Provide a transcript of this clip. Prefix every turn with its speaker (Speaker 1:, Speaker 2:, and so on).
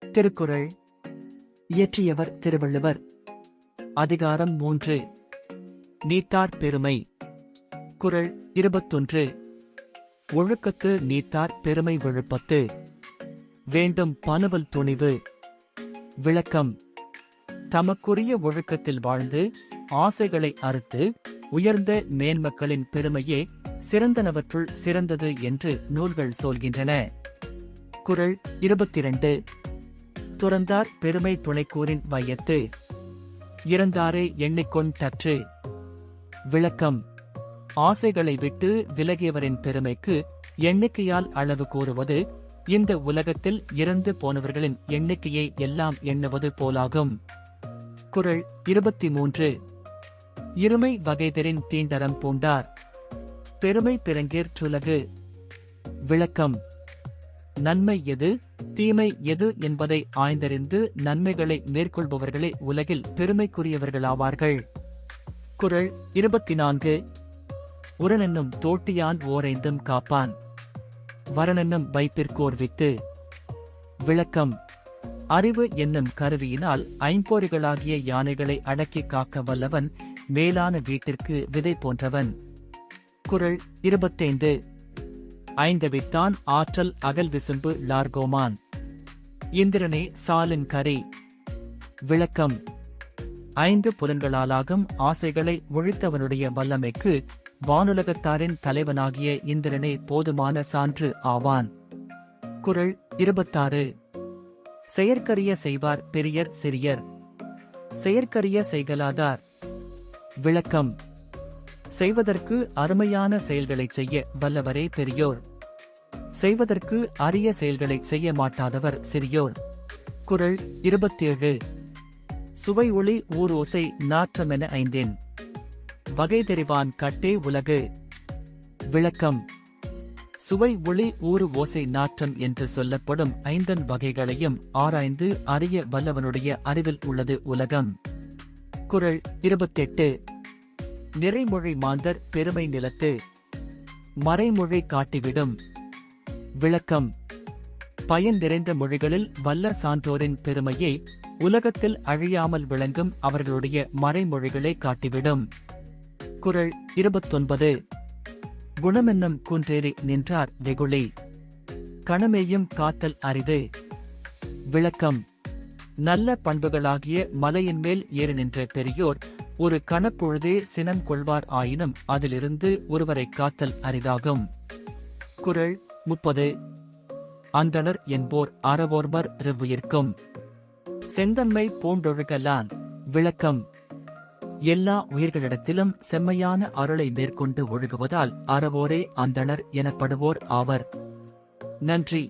Speaker 1: திருக்குறள். இயற்றியவர் திருவள்ளுவர். அதிகாரம் 3. நீத்தார் பெருமை. குறள் 21. ஒழுக்கத்து நீத்தார் பெருமை விழுப்பத்து. வேண்டும் பனுவல் துணிவு. விளக்கம். தமக்குரிய ஒழுக்கத்தில் வாழ்ந்து ஆசைகளை அறுத்து உயர்ந்த மேன்மக்களின் பெருமையே சிறந்தனவற்றுள் சிறந்தது என்று நூல்கள் சொல்கின்றன. குறள் 22. துறந்தார் பெருமை துணைக்கூறின் வையத்து. இறந்தாரே எண்ணிக்கொண்டற்று. விளக்கம். ஆசைகளை விட்டு விலகியவரின் பெருமைக்கு எண்ணிக்கையால் அளவு கூறுவது இந்த உலகத்தில் இறந்து போனவர்களின் எண்ணிக்கையை எல்லாம் எண்ணுவது போலாகும். குறள் 23. இருமை வகைதரின் தீண்டரம் பூண்டார். பெருமை பிறங்கேற் சுலகு. விளக்கம். நன்மை எது தீமை எது என்பதை ஆய்ந்தறிந்து நன்மைகளை மேற்கொள்பவர்களே உலகில் பெருமைக்குரியவர்களாவார்கள். குறள் 24. உரனென்னும் தோட்டியான் ஓரைந்தும் காப்பான். வரனென்னும் வைப்பிற்கோர் வித்து. விளக்கம். அறிவு என்னும் கருவியினால் ஐம்பொறிகளாகிய யானைகளை அடக்கி காக்க வல்லவன் மேலான வீட்டிற்கு விதை போன்றவன். குறள் 25. ஐந்தவித்தான் ஆற்றல் அகல் விசும்பு லார்கோமான். இந்திரனே சாலின் கரி. விளக்கம். ஐந்து புலன்களாலாகும் ஆசைகளை ஒழித்தவனுடைய வல்லமைக்கு வானுலகத்தாரின் தலைவனாகிய இந்திரனே போதுமான சான்று ஆவான். குறள் 26. செயற்கரிய செய்வார் பெரியர் சிறியர். செயற்கரிய செய்கலாதார். விளக்கம். செய்வதற்கு அருமையான செயல்களை செய்ய வல்லவரே பெரியோர். செய்வதற்கு அரிய செயல்களை செய்ய மாட்டாதவர் சிறியோர். குறள் 27. சுவை ஒளி ஊர் ஓசை நாற்றமென ஐந்தேன். வகை தெரிவான் கட்டே உலகு. விளக்கம். சுவை ஒளி ஊறு ஓசை நாற்றம் என்று சொல்லப்படும் ஐந்தன் வகைகளையும் ஆராய்ந்து அறிய வல்லவனுடைய அறிவில் உள்ளது உலகம். குறள் 28. நிறைமொழி மாந்தர் பெருமை நிலத்து. மறைமொழி காட்டிவிடும். விளக்கம். பயன் நிறைந்த மொழிகளில் வல்ல சான்றோரின் பெருமையை உலகத்தில் அழியாமல் விளங்கும் அவர்களுடைய மறைமொழிகளை காட்டிவிடும். குறள் 29. குணமென்னும் குன்றேறி நின்றார் வெகுளி. கணமேயும் காத்தல் அரிது. விளக்கம். நல்ல பண்புகளாகிய மலையின் மேல் ஏறி நின்ற பெரியோர் ஒரு கணப்பொழுதே சினம் கொள்வார் ஆயினும் அதிலிருந்து ஒருவரை காத்தல் அரிதாகும். குறள் 30. அந்தணர் என்போர் அறவோர்மர் ரிவ்வுயிர்க்கும். செந்தன்மை பூண்டொழுகலான். விளக்கம். எல்லா உயிர்களிடத்திலும் செம்மையான அருளை மேற்கொண்டு ஒழுகுவதால் அறவோரே அந்தணர் எனப்படுவோர் ஆவர். நன்றி.